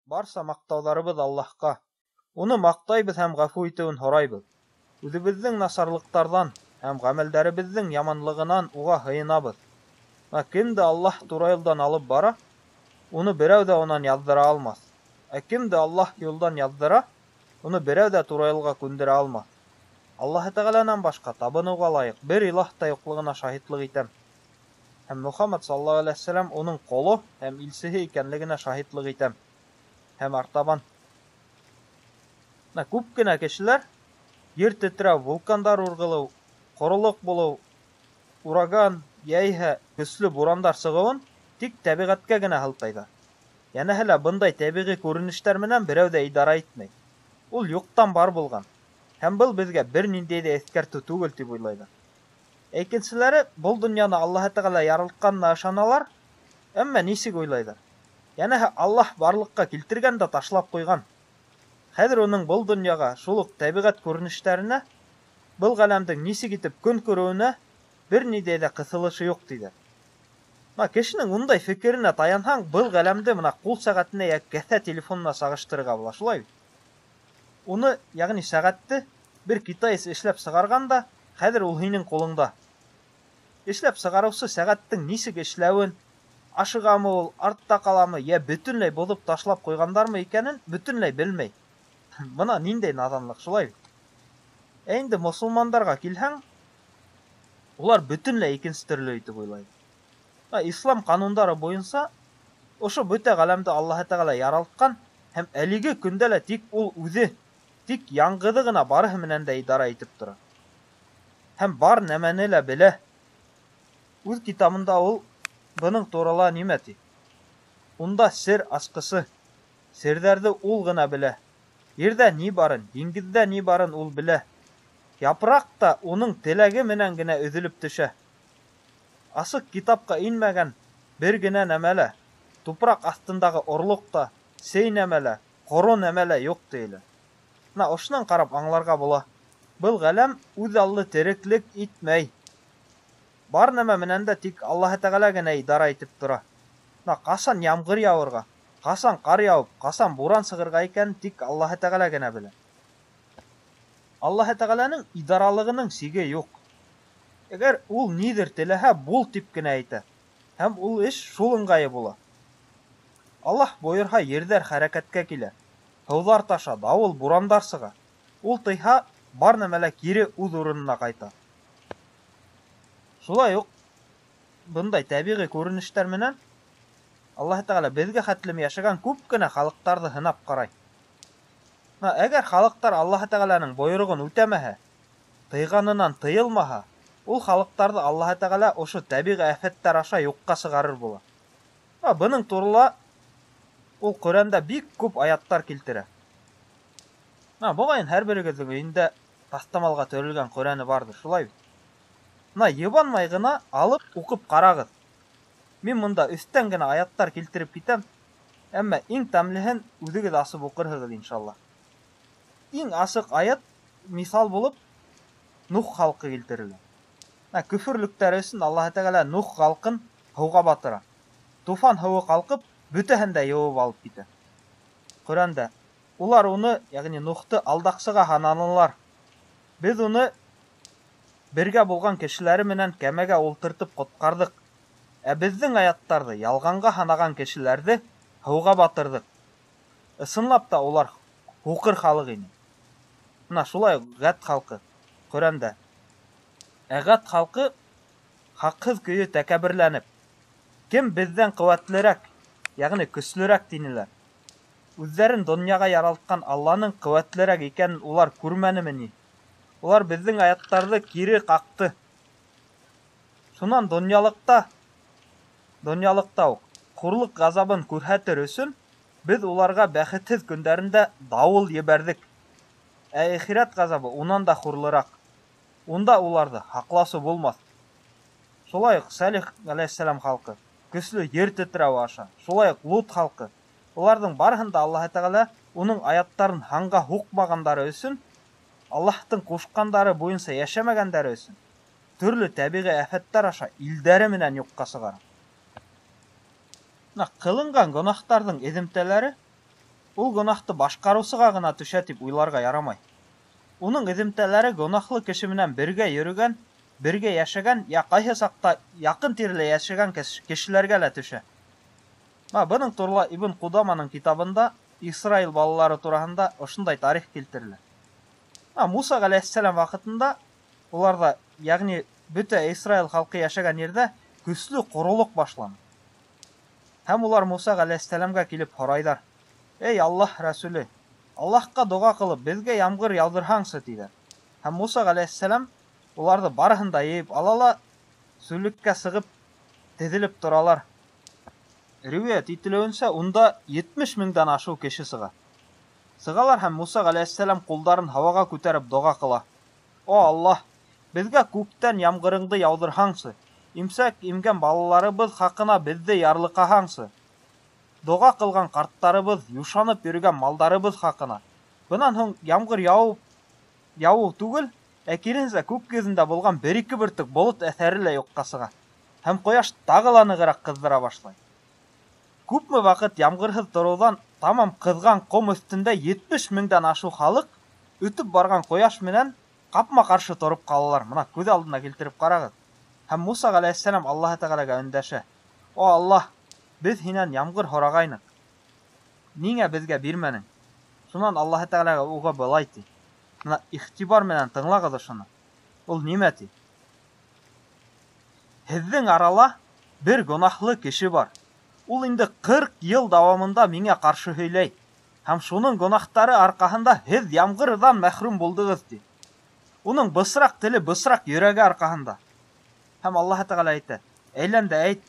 Барса маҡтауҙарыбыҙ Аллаһҡа. Уны маҡтайбыҙ һәм ғәфү итеүен һорайбыҙ. Үҙебеҙҙең насарлыҡтарҙан һәм ғәмәлдәребеҙҙең яманлығынан уға һыйынабыҙ. Кемде Аллаһ тура юлдан алып бара, уны берәү ҙә унан яҙҙыра алмаҫ. Кемде Аллаһ юлдан яҙҙыра, уны берәү ҙә тура юлға күндерә алмаҫ. Аллаһы Тәғәләнән башҡа табыныуға лайыҡ бер илаһ та юҡлығына шаһитлыҡ итәм. Һәм Мөхәммәд саллаллаһу алейһи ва сәлләм уның ҡоло һәм илсеһе икәнлегенә шаһитлыҡ итәм. Һәм артабан күп кенә кешеләр ер тетрәү, вулкандар урғылыу, ҡоролоҡ булыу, ураган, йәиһә көслө бурандар сығыуын тик тәбиғәткә генә һылтайҙар. Йәнәһе лә бындай тәбиғи күренештәр менән берәү ҙә идара итмәй. Ул юҡтан бар булған. Һәм был беҙгә бер ниндәй ҙә эҫкәртеү түгел тип уйлайҙар. Икенселәре был донъяны Аллаһы Тәғәлә яралтканына ышаналар, әммә нисек уйлайҙар? Йәнәһе Аллаһ барлыҡҡа килтергән дә ташлап ҡуйған. Хәҙер уның был донъяға, шул уҡ тәбиғәт күренештәренә, был ғаләмдең нисек итеп көн күреүенә бер ниндәй ҙә ҡыҫылышы юҡ тиҙәр. Кешенең ундай фекеренә таянһаң, был ғаләмде мына ҡул сәғәтенә йә кәҫә телефонына сағыштырырға була, шулай бит. Уны, яғни сәғәтте, бер китаец эшләп сығарған да, хәҙер ул һинең ҡулыңда. Эшләп сығарыусы сәғәттең нисек эшләүен, ашығамы ул, артта ҡаламы, йә бөтөнләй боҙоп ташлап ҡуйғандармы икәнен бөтөнләй белмәй. Бына ниндәй наҙанлыҡ, шулай бит. Инде мосолмандарға килһәң, улар бөтөнләй икенсе төрлө итеп уйлай. Ислам ҡанундары буйынса, ошо бөтә ғаләмде Аллаһы Тәғәлә яралтҡан һәм әлеге көндә лә тик ул үҙе, тик яңғыҙы ғына барыһы менән дә идара итеп тора. Һәм бар нәмәне лә белә. Үҙ китабында ул бының турала нимә ти? Унда сер асҡысы, серҙәрҙе ул ғына белә. Ерҙә ни барын, диңгеҙҙә ни барын ул белә. Япраҡ та уның теләге менән генә өҙөлөп төшә. Асыҡ китапҡа инмәгән бер генә нәмә лә, тупраҡ аҫтындағы орлоҡ та, сей нәмә лә, ҡоро нәмә лә юҡ тиелә. Ошонан ҡарап аңларға була. Был ғаләм үҙ аллы тереклек итмәй. Бар нәмә менән дә тик Аллаһы Тәғәлә генә идара итеп тора. Ҡасан ямғыр яуырға, ҡасан ҡар яуып, ҡасан буран сығырға икән тик Аллаһы Тәғәлә генә белә. Аллаһы Тәғәләнең идаралығының сиге юҡ. Әгәр ул ниҙер теләһә, бул тип кенә әйтә. Һәм ул эш шул ыңғайы була. Аллаһ бойорһа, ерҙәр хәрәкәткә килә. Һыуҙар таша, дауыл, бурандар сыға. Ул тыйһа, бар нәмә лә кире үҙ урынына ҡайта. Шулай уҡ бындай тәбиғи күренештәр менән Аллаһы Тәғәлә беҙгә хәтлем йәшәгән күп кенә халыҡтарҙы һынап ҡарай. Әгәр халыҡтар Аллаһы Тәғәләнең бойороғон үтәмәһә, тыйғанынан тыйылмаһа, ул халыҡтарҙы Аллаһы Тәғәлә ошо тәбиғи афәттәр аша юҡҡа сығарыр була. Бының турала ул Ҡөрьәндә бик күп аяттар килтерә. Моғайын һәр берегеҙҙең өйөндә таҫтамалға төрөлгән Ҡөрьәне барҙыр, шулай бит. Йыбанмай ғына алып уҡып ҡарағыҙ. Мин мында өҫтән генә аяттар килтереп китәм, әммә иң тәмлеһен үҙегеҙ асып уҡырһығыҙ, иншаллах. Иң асыҡ аят, миҫал булып, Нух халҡы килтерелә. Көфөрлөктәре өсөн Аллаһы Тәғәлә Нух халҡын һыуға батыра. Туфан һыуы ҡалҡып, бөтәһен дә йыуып алып китә. Ҡөрьәндә улар уны, йәғни Нухты алдаҡсыға һананылар. Беҙ уны бергә булған кешеләре менән кәмәгә ултыртып ҡотҡарҙыҡ. Ә беҙҙең аяттарҙы ялғанға һанаған кешеләрҙе һыуға батырҙыҡ. Ысынлап та улар һуҡыр халыҡ ине. Шулай Ғәд халҡы Ҡөрьәндә. Ғәд халҡы хаҡһыҙ көйө тәкәбберләнеп, кем беҙҙән ҡеүәтлерәк, йәғни көслөрәк тинеләр. Үҙҙәрен донъяға яралтҡан Алланың ҡеүәтлерәк икәнен улар күрмәнеме ни? Улар беҙҙең аяттарҙы кире ҡаҡты. Шунан донъялыҡта уҡ хурлыҡ ғазабын күрһәтер өсөн беҙ уларға бәхетһеҙ көндәрендә дауыл ебәрҙек. Ә әхирәт ғазабы унан да хурлыраҡ. Унда уларҙы һаҡлаусы булмаҫ. Шулай уҡ Сәлих ғәләйһиссәләм халҡы, көслө ер тетрәүе аша, шулай уҡ Лут халҡы. Уларҙың барыһында Аллаһы Тәғәлә уның аяттарын һанға һуҡмағандары өсөн, Аллаһтың ҡушҡандары буйынса йәшәмәгәндәре өсөн, төрлө тәбиғи афәттәр аша илдәре менән юҡҡа сығара. Ҡылынған гонаһтарҙың эҙемтәләре ул гонаһты башҡарыусыға ғына төшә тип уйларға ярамай. Уның эҙемтәләре гонаһлы кеше менән бергә йөрөгән, бергә йәшәгән, я ҡайһы саҡта яҡын тирәлә йәшәгән кешеләргә лә төшә. Бының турла Ибн Ҡудаманың китабында Исраил балалары тураһында ошондай тарих килтерелә. Муса ғәләйһиссәләм ваҡытында уларҙа, йәғни бөтә Исраил халҡы йәшәгән ерҙә көслө ҡоролоҡ башланы. Һәм улар Муса ғәләйһиссәләмгә килеп һорайҙар: «Эй Аллаһ Рәсүле, Аллаһҡа доға ҡылып, беҙгә ямғыр яуҙырһаңсы», тиҙәр. Һәм Муса ғәләйһиссәләм уларҙы барыһын да йыйып ала ла сүллеккә сығып теҙелеп торалар. Риүәйәт ителеүенсә, унда 70 меңдән ашыу кеше сыға. Сығалар һәм Муса ғәләйһиссәләм ҡулдарын һауаға күтәреп доға ҡыла: «О Аллаһ, беҙгә күктән ямғырыңды яуҙырһаңсы, имсәк имгән балаларыбыҙ хаҡына беҙҙе ярлыҡаһаңсы, доға ҡылған ҡарттарыбыҙ, юшанып йөрөгән малдарыбыҙ хаҡына. Бынан һуң ямғыр яуыу түгел, киреһенсә күк йөҙөндә булған бер-ике бөртөк болот әҫәре лә юҡҡа сыға, һәм ҡояш тағы ла нығыраҡ ҡыҙҙыра башлай. Күпме ваҡыт ямғырһыҙ тороуҙан тамам ҡыҙған ҡом өҫтөндә 70 меңдән ашыу халыҡ үтеп барған ҡояш менән ҡапма-ҡаршы тороп ҡалалар. Мына күҙ алдына килтереп ҡарағыҙ. Һәм Муса ғәләйһиссәләм Аллаһы Тәғәләгә өндәшә: «О Аллаһ, беҙ һинән ямғыр һорағайныҡ. Ниңә беҙгә бирмәнең?» Шунан Аллаһы Тәғәләгә уға былай ти. Мына ихтибар менән тыңлағыҙ ошоно. Ул нимә ти? «Һеҙҙең арала бер гонаһлы кеше бар. Ул инде 40 йыл дауамында миңә ҡаршы һөйләй. Һәм шуның гонаһтары арҡаһында һеҙ ямғырҙан мәхрүм булдығыҙ», ти. Уның бысраҡ теле, бысраҡ йөрәге арҡаһында. Һәм Аллаһы Тәғәлә әйтә: «Әйлән дә әйт,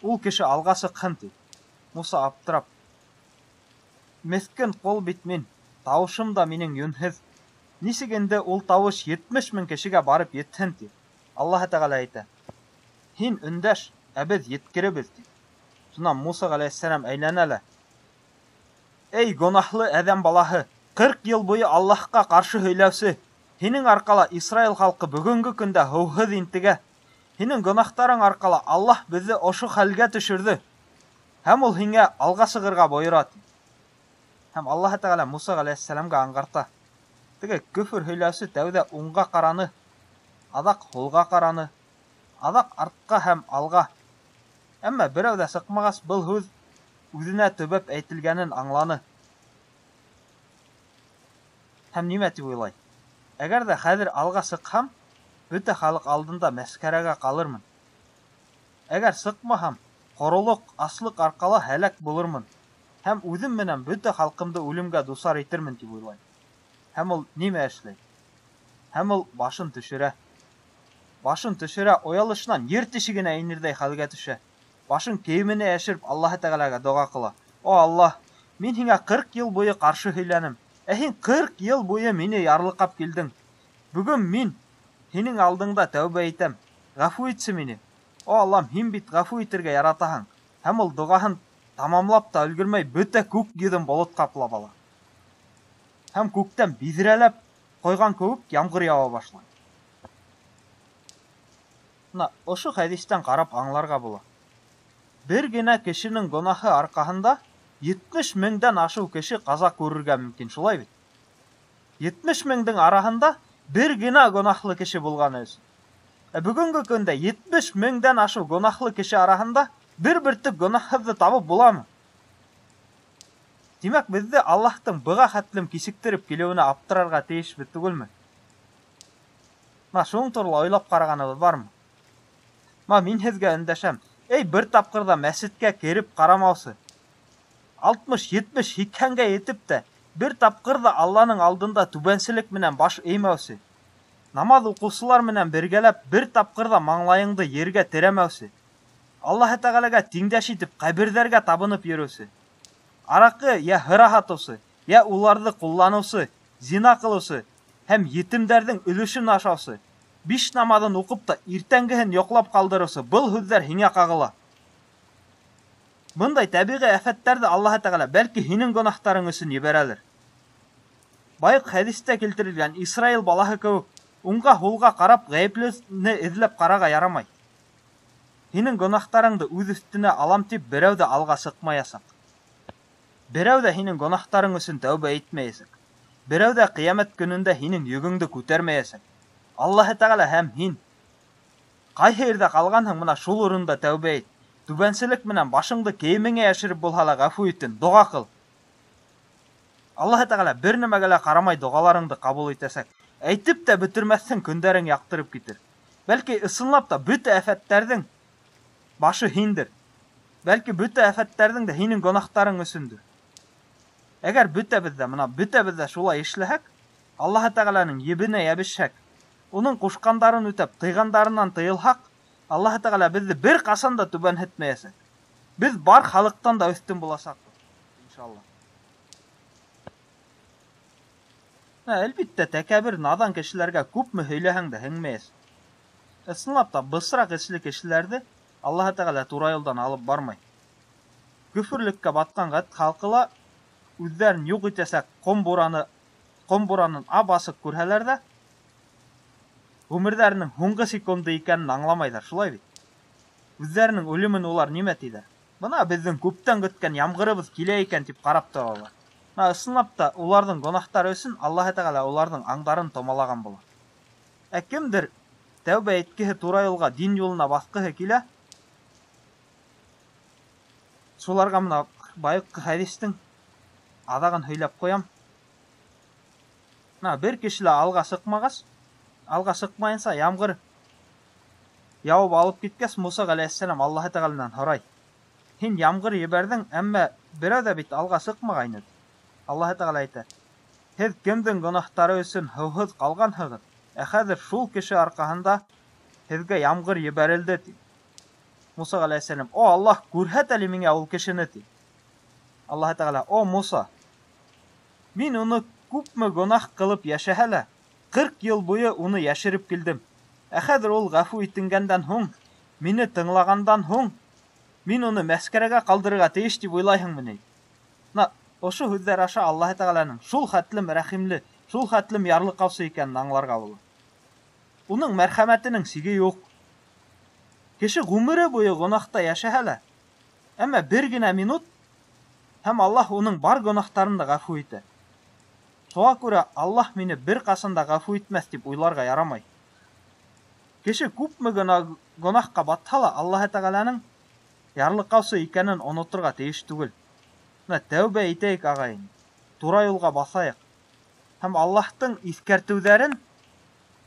ул кеше алға сыҡһын», ти. Муса аптырап: «Меҫкен ҡол бит мин, тауышым да минең йүнһеҙ. Нисек инде ул тауыш 70 мең кешегә барып етһен», ти. Аллаһы Тәғәлә әйтә: «Һин өндәш, беҙ еткеребеҙ», ти. Шунан Муса ғәләйһиссәләм әйләнә лә: «Эй гонаһлы әҙәм балаһы, 40 йыл буйы Аллаһҡа ҡаршы һөйләүсе, һинең арҡала Исраил халҡы бөгөнгө көндә һыуһыҙ интегә. Һинең гонаһтарың арҡала Аллаһ беҙҙе ошо хәлгә төшөрҙө. Һәм ул һиңә алға сығырға бойора», ти. Һәм Аллаһы Тәғәлә Муса ғәләйһиссәләмгә аңғарта. Теге көфөр һөйләүсе тәүҙә уңға ҡараны, аҙаҡ һулға ҡараны, аҙаҡ артҡа һәм алға. Әммә берәү ҙә сыҡмағас, был һүҙ үҙенә төбәп әйтелгәнен аңланы. Һәм нимә тип уйлай? Әгәр ҙә хәҙер алға сыҡһам, бөтә халыҡ алдында мәскәрәгә ҡалырмын. Әгәр сыҡмаһам, ҡоролоҡ, аслыҡ арҡала һәләк булырмын. Һәм үҙем менән бөтә халҡымды үлемгә дусар итермен тип уйлай. Һәм ул нимә эшләй? Һәм ул башын төшөрә. Башын төшөрә, оялышынан ер тишегенә инерҙәй хәлгә төшә. Башын кейеменә йәшереп Аллаһы Тәғәләгә доға ҡыла: «О Аллаһ, мин һиңә 40 йыл буйы ҡаршы һөйләнем. Һин 40 йыл буйы мине ярлыҡап килдең. Бөгөн мин һинең алдыңда тәүбә итәм. Ғәфү итсе мине. О Аллам, һин бит ғәфү итергә яратаһың». Һәм ул доғаһын тамамлап та өлгөрмәй, бөтә күк йөҙөн болот ҡаплап ала. Һәм күктән биҙрәләп ҡойған кеүек ямғыр яуа башлай. Ошо хәҙистән ҡарап аңларға була. Бер генә кешенең гонаһы арҡаһында 70 меңдән ашыу кеше ҡаза күрергә мөмкин, шулай бит? 70 меңдең араһында бер генә гонаһлы кеше булғаны өсөн. Бөгөнгө көндә 70 меңдән ашыу гонаһлы кеше араһында бер бөртөк гонаһһыҙҙы табып буламы? Тимәк, беҙҙе Аллаһтың быға хәтлем кисектереп килеүенә аптырарға тейешбеҙ түгелме? Шуның турла уйлап ҡарағанығыҙ бармы? Мин һеҙгә өндәшәм. Эй, бер тапҡырҙа мәсеткә кереп ҡарамаусы. 60-70 һикһәнгә етеп тә, бер тапҡырҙа Алланың алдында түбәнселек менән баш эймәүсе. Намаҙ уҡыусылар менән бергәләп, бер тапҡырҙа маңлайыңды ергә терәмәүсе. Аллаһы Тәғәләгә тиңдәш итеп ҡәберҙәргә табынып йөрөүсе. Араҡы йә һыра һатыусы, йә уларҙы ҡулланыусы, зина ҡылыусы һәм етемдәрҙең өлөшөн ашаусы, 5 намаҙын уҡып та иртәнгеһен йоҡлап ҡалдырыусы, был һүҙҙәр һиңә ҡағыла. Бындай тәбиғи афәттәрҙе Аллаһы Тәғәлә бәлки һинең гонаһтарың өсөн ебәрәлер. Байыҡ хәҙистә килтерелгән Исраил балаһы кеүек, уңға-һулға ҡарап ғәйеплене эҙләп ҡарарға ярамай. Һинең гонаһтарыңды үҙ өҫтөнә алам тип берәү ҙә алға сыҡмаясаҡ. Берәү ҙә һинең гонаһтарың өсөн тәүбә итмәйәсәк. Берәү ҙә ҡиәмәт көнөндә һинең йөгөңдө күтәрмәйәсәк. Аллаһы Тәғәлә һәм һин. Ҡайһы ерҙә ҡалғанһың, бына шул урында тәүбә ит. Түбәнселек менән башыңды кейемеңә йәшереп булһа ла ғәфү итен, доға ҡыл. Аллаһы Тәғәлә бер нәмәгә лә ҡарамай доғаларыңды ҡабул итәсәк. Әйтеп тә бөтөрмәҫһең, көндәрең яҡтырып китер. Бәлки, ысынлап та бөтә афәттәрҙең башы һиндер. Бәлки, бөтә афәттәрҙең дә һинең гонаһтарың өсөндөр. Әгәр бөтәбеҙ ҙә шулай эшләһәк, Аллаһы Тәғәләнең ебенә йәбешһәк, уның ҡушҡандарын үтәп, тыйғандарынан тыйылһаҡ, Аллаһы Тәғәлә беҙҙе бер ҡасан да түбәнһетмәйәсәк. Беҙ бар халыҡтан да өҫтөн буласаҡбыҙ, иншалла. Әлбиттә, тәкәбир, наҙан кешеләргә күпме һөйләһәң дә һеңмәйәсәк. Ысынлап та, бысраҡ эсле кешеләрҙе Аллаһы Тәғәлә тура юлдан алып бармай. Көфөрлөккә батҡан ғәт халҡы ла үҙҙәрен юҡ итәсәк ҡомбуранын ап-асыҡ күрһәләр ҙә, ғүмерҙәренең һуңғы секунды икәнен аңламайҙар, шулай бит. Үҙҙәренең үлемен улар нимә тиҙәр? Бына беҙҙең күптән көткән ямғырыбыҙ килә икән тип ҡарап торалар. Ысынлап та, уларҙың гонаһтары өсөн Аллаһы Тәғәлә уларҙың аңдарын томалаған була. Кемдер тәүбә иткеһе, тура юлға, дин юлына баҫҡыһы килә, шуларға мына байыҡҡы хәҙистең аҙағын һөйләп ҡуям. Бер кеше лә алға сыҡмайынса, ямғыр яуып алып киткәс, Муса ғәләйһиссәләм Аллаһы Тәғәләнән һорай: һин ямғыр ебәрҙең, әммә берәү ҙә бит алға сыҡмағайны. Аллаһы Тәғәлә әйтә: һеҙ кемдең гонаһтары өсөн һыуһыҙ ҡалғанһығыҙ, ә хәҙер шул кеше арҡаһында һеҙгә ямғыр ебәрелде, ти. Муса ғәләйһиссәләм: о Аллаһ, күрһәт әле миңә ул кешене, ти. Аллаһы Тәғәлә: о Муса, мин уны күпме гонаһ ҡылып йәшәһә лә, 40 йыл буйы уны йәшереп килдем. Ә хәҙер ул ғәфү итенгәндән һуң, мине тыңлағандан һуң, мин уны мәскәрәгә ҡалдырырға тейеш тип уйлайһыңмы ни? Ошо һүҙҙәр аша Аллаһы Тәғәләнең шул хәтлем рәхимле, шул хәтлем ярлыҡаусы икәнен аңларға була. Уның мәрхәмәтенең сиге юҡ. Кеше ғүмере буйы гонаһта йәшәһә лә, әммә бер генә минут, һәм Аллаһ уның бар гонаһтарын да ғәфү итә. Шуға күрә Аллаһ мине бер ҡасан да ғәфү итмәҫ тип уйларға ярамай. Кеше күпме гонаһҡа батһа ла, Аллаһы Тәғәләнең ярлыҡаусы икәнен оноторға тейеш түгел. Тәүбә итәйек, ағайын, тура юлға баҫайыҡ һәм Аллаһтың иҫкәртеүҙәрен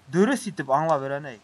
дөрөҫ итеп аңлап өйрәнәйек.